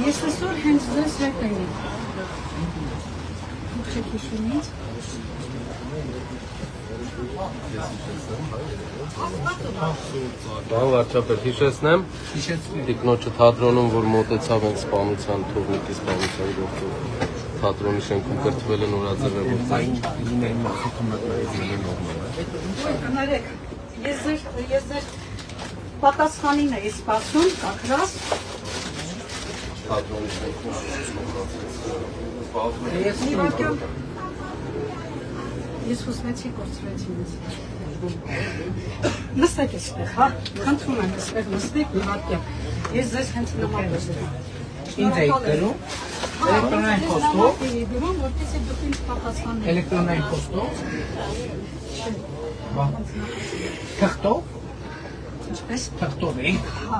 Ես այսօր հենց ձեզ հետ եմ։ Չեք հիշում ինձ։ Բան վարչապետ հիշեցնեմ, տիկնոջը թատրոնում, որ մոտեցավ են սպանության, թողնիկի սպանության գործով, թատրոնի շենքում կրթվել են նորաձևեր Կներեք, ես ձեր պատասխանին էի սպասում, կակրաս։ թատրոնի շենքում Ես հուսնեցի, կործվեցի ինձ։ Նստեք էստեղ, հա, խնդրում եմ էստեղ նստեք, իհարկե, ես ձեզ հենց նման եմ։ Ինձ եք դրում, էլեկտրոնային փոստով, որպեսզի դուք ինձ պատասխանեք։ էլեկտրոնային փոստով, թղթով, Ինչպես։ թղթով ենք, Հա,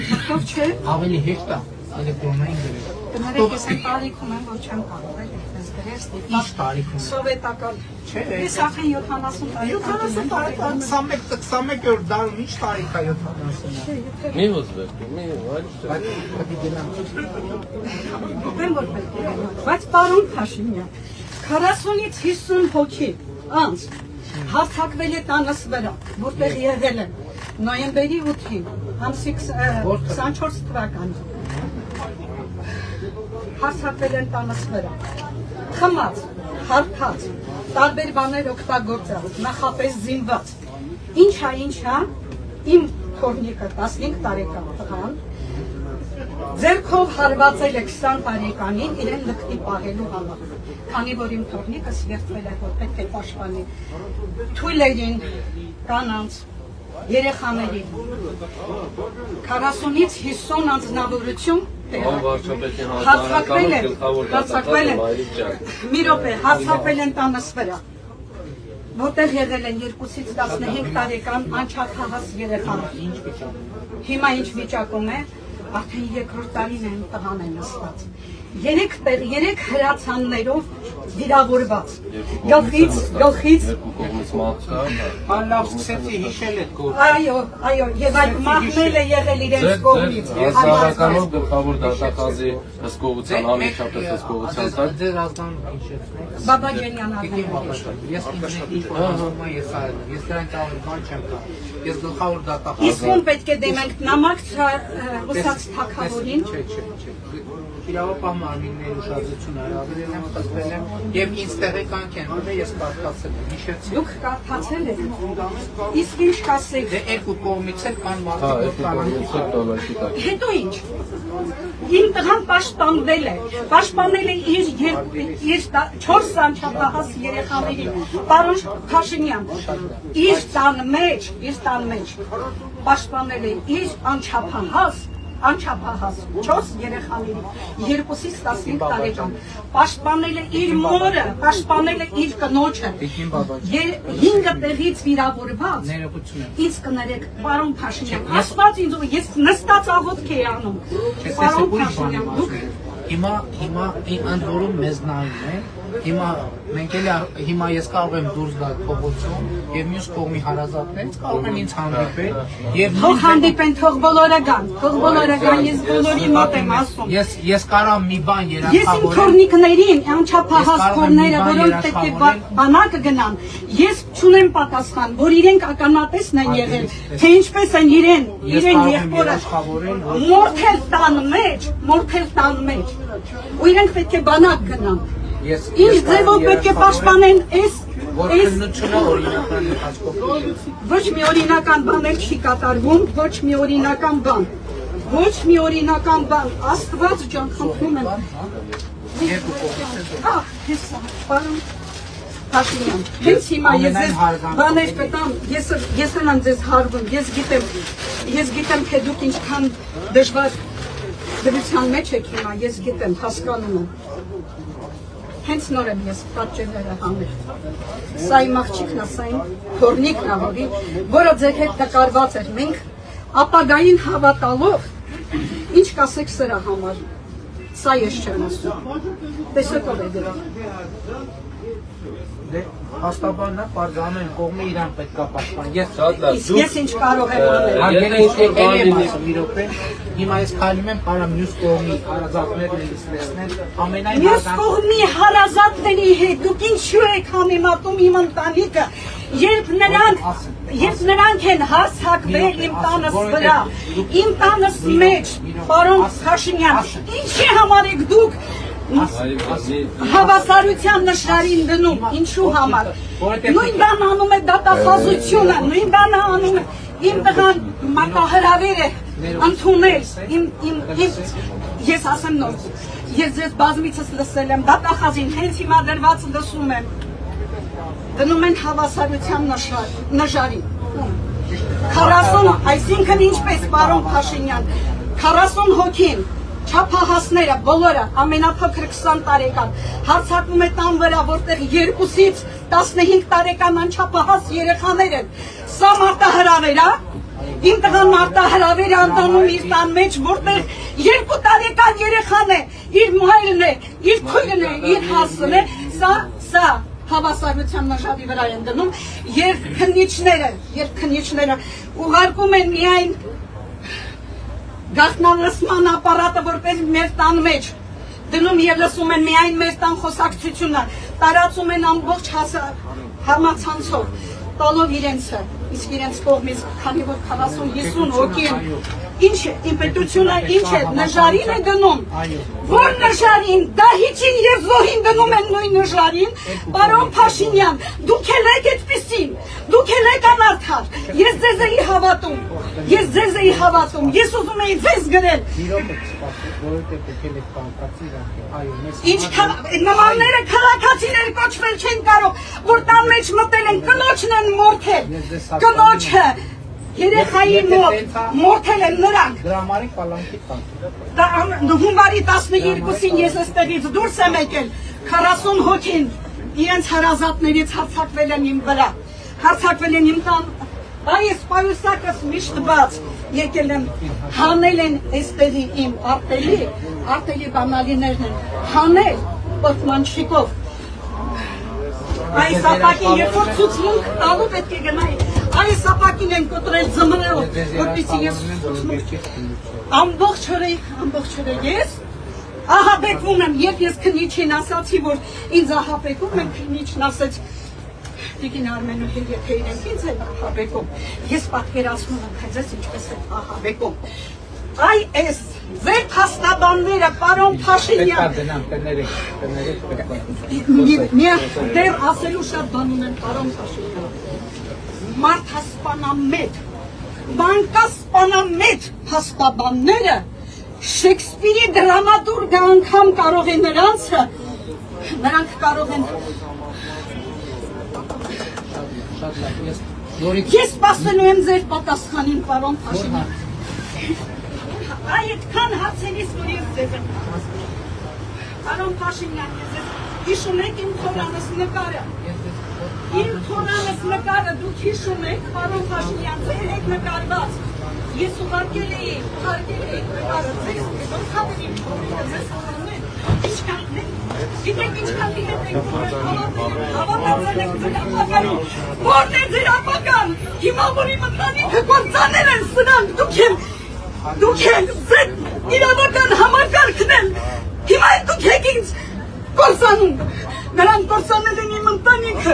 թղթով չէ։ ավելի հեշտ է էլեկտրոնային գրել։ Կներեք, ես այն տարիքում եմ, որ չեմ կարող այդպես գրել։ Ինչ տարիքում։ Սովետական։ Ես ախեն 70 տարեկան։ 21-րդ դարում ինչ տարիք է 70-ը։ Մի հոզվեք, մի Բայց պարոն Փաշինյան, 40-ից 50 հոգի անց հարձակվել է տանս վրա, որտեղ եղել են նոյեմբերի 8-ին, ամսի 24 թվականին։ Հարձակվել են տանս վրա, խմած, հարբած, տարբեր բաներ օգտագործած, նախապես զինված։ Ինչա, իմ թորնիկը 15 տարեկան տղան, ձեռքով հարվածել է 20 տարեկանին իրեն լկտի պահելու համար, քանի որ իմ թորնիկս երդվել է, որ պետք է պաշտպանի թույլերին, կանանց, երեխաներին, 40-ից 50 անձնավորություն հարձակվել են տանս վրա, որտեղ եղել են 2-ից 15 տարեկան անչափահաս երեխաներ։ Հիմա ինչ վիճակում է, արդեն երկրորդ տարին են տղան են նստած։ 3 հրացաններով վիրավորված, գլխից, Լավ սկսեցի հիշել այդ գործը։ այո, եւ այդ մահնել է եղել իրենց կողմից։ Հասարակականով գլխավոր դատախազի հսկողության, անմիջապես հսկողության տակ։ Ձեր ազգանուն հիշեցնեք։ Բաբաջանյան Ես ինքնին ես դրանից ավելի բան չեմ կա։ Ես գլխավոր դատախազ։ Իսկ ում պետք է դեմենք նամակ ռուսաց թագավորին։ Չէ։ Իրավապահ մարմինների ուշադրությունը հրավիրել եմ, խնդրել եմ եւ ինձ տեղեկանք են արել, ես կարդացել եմ, հիշեցի։ Դուք կարդացել եք։ Իսկ ինչ կասեք։ Դե երկու կողմից էլ կան մարդիկ, Հետո ինչ։ Իմ տղան պաշտպանել է իր 4 անչափահաս երեխաներին։ Պարոն Փաշինյան, իր տան մեջ պաշտպանել է իր անչափահաս 4 երեխաների, 2-ից 15 տարեկան, պաշտպանել է իր մորը, պաշտպանել է իր կնոջը, 5 տեղից վիրավորված, ինձ կներեք, պարոն Փաշինյան, ասված ինձ, ես նստած աղոթք էի անում, պարոն Փաշինյան, դուք Հիմա ընդ որում մեզ նայում է, հիմա ես կարող եմ դուրս գալ փողոցում եւ մյուս կողմի հարազատներից կարող են ինձ հանդիպել եւ թող հանդիպեն, թող բոլորը գան, ես բոլորի մոտ եմ ասում։ Ես կարամ մի բան Ես իմ երախավորեմ։ թորնիկներին, անչափահաս թորները, որոնք պետք է բանակ գնան, ես չունեմ պատասխան, որ իրենք ականատեսն են եղել, թե ինչպես են իրեն եղբորը մորթել տան մեջ, ու իրենք պետք է բանակ գնան։ Ինչ ձևով պետք է պաշտպանեն ոչ մի օրինական բաներ չի կատարվում, ոչ մի օրինական բան, Աստված ջան, խնդրում եմ։ Պարոն Փաշինյան, հենց հիմա ես ձեզ բաներ կտամ, ես եմ ձեզ հարգում, ես գիտեմ, թե դուք ինչքան դժվար դրության մեջ եք հիմա, ես գիտեմ, հասկանում եմ։ Հենց նոր եմ ես պատճենները հանել։ Սա իմ աղջիկն է, սա իմ թորնիկն է, որը ձեր հետ նկարված էր։ Մենք ապագային հավատալով, ինչ կասեք սրա համար, սա ես չեմ ասում։ Տեսեք ով է դրան։ Դե հաստաբանն է, բայց ամեն կողմը իրան պետք է պաշտպան։ Ես ինչ կարող եմ անել։ Հիմա ես քայլում եմ para մյուս կողմի հարազատներն լսնեն ամենայն Մյուս կողմի հարազատների հետ դուք ինչու եք համեմատում իմ ընտանիքը, երբ նրանք են հարձակվել իմ տանս վրա, իմ տանս մեջ, պարոն Փաշինյան, ինչի համար եք դուք հավասարության նշարին դնում, ինչու համար։ Նույն բան անում է դատախազությունը, նույն բանը անում է իմ տղան մատահրավեր է ընդունել, ես ասեմ նոր, ես ձեզ բազմիցս լսել եմ, դատախազին հենց հիմա դրված լսում եմ, դնում են հավասարության նշարին, 40, այսինքն ինչպես պարոն Փաշինյան, 40 հոգին, չափահասները, բոլորը, ամենափոքր 20 տարեկան, հարձակվում է տան վրա, որտեղ 2-ից 15 տարեկան անչափահաս երեխաներ են, սա մարտահրավեր է, իմ տղան մարտահրավեր է անդանում իր տան մեջ, որտեղ 2 տարեկան երեխան է, իր մայրն է, իր քույրն է, իր հասն է, սա հավասարության նշանի վրա են դնում, երբ քննիչները ուղարկում են միայն գաղտնալսման ապարատը, որպես մեր տան մեջ դնում և լսում են միայն մեր տան խոսակցությունը, տարածում են ամբողջ համացանցով, տալով իրենցը, իսկ իրենց կողմից, քանի որ 40-50 հոգի են, ինչ է, իմպետությունը ինչ է, նժարին է դնում, որ նժարին, դահիճին և զոհին դնում են նույն նժարին, պարոն Փաշինյան, դուք էլ եք այդպիսին, դուք էլ եք անարդար, ես ձեզ էի հավատում, ես ուզում էի ձեզ գրել, նմանները քաղաքացիներ կոչվել չեն կարող, որ տան մեջ մտել են, կնոջն են մորթել, կնոջը, երեխայի մորթել են նրանք։ Դրա համար են կալանքի տան։ Հունվարի 12-ին ես այստեղից դուրս եմ եկել, 40 հոգին իրենց հարազատներից հարձակվել են իմ վրա, հարձակվել են իմ տան, այս պայուսակս միշտ բաց, եկել եմ, հանել են այստեղի իմ արտելի բանալիներն են, հանել պրտմանչիկով, այս ապակին երբ որ ցուցմունք տալու պետք է գնայի, այս ապակին են կոտրել զմրելով, որպեսզի ես ամբողջ օրը ես ահաբեկվում եմ, երբ ես քննիչին ասացի, որ ինձ ահաբեկում են, քննիչն ասեց, Տիկին Արմենուհի, եթե իրենք ինձ են ահաբեկում, ես պատկերացնում եմ, թե ձեզ ինչպես են ահաբեկում։ Այ այս ձեր փաստաբանները, պարոն Փաշինյան, դեռ ասելու շատ բան ունեն, պարոն Փաշինյան, մարդասպանամետ, բանկասպանամետ փաստաբանները Շեքսպիրի դրամատուրգը անգամ կարող է նրանք կարող են Ես սպասելու եմ ձեր պատասխանին, պարոն Փաշինյան։ Այդքան հարցերից, որ ես ձեզ եմ Պարոն Փաշինյան, հիշում եք իմ թորանս նկարը։ Իմ թորանս նկարը դուք հիշում եք, պարոն Փաշինյան, ձեր հետ նկարված։ Ես ուղարկել էի նկարը ձեզ, որ խավերի թորինը ձեզ խորներ, ինչքան Գիտեք ինչքան դիհետ եք հավատացել եք ձեր ապագան, որն է ձեր ապագան, հիմա որ իմ ընտանիքը կործանել են սրանք, դուք եք ձեր իրավական համակարգն են, հիմա դուք եք ինձ կործանում, նրանք կործանել են իմ ընտանիքը,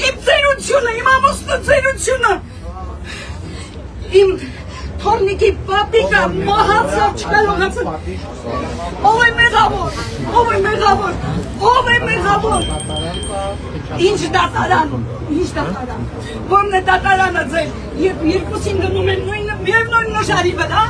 իմ ծերությունը, իմ ամուսնու ծերությունը, իմ թորնիկի պապիկը մահացավ չկարողացավ, ով է մեղավոր, ինչ դատարան, որն է դատարանը ձեր, երբ երկուսին դնում են միևնույն նժարի վրա,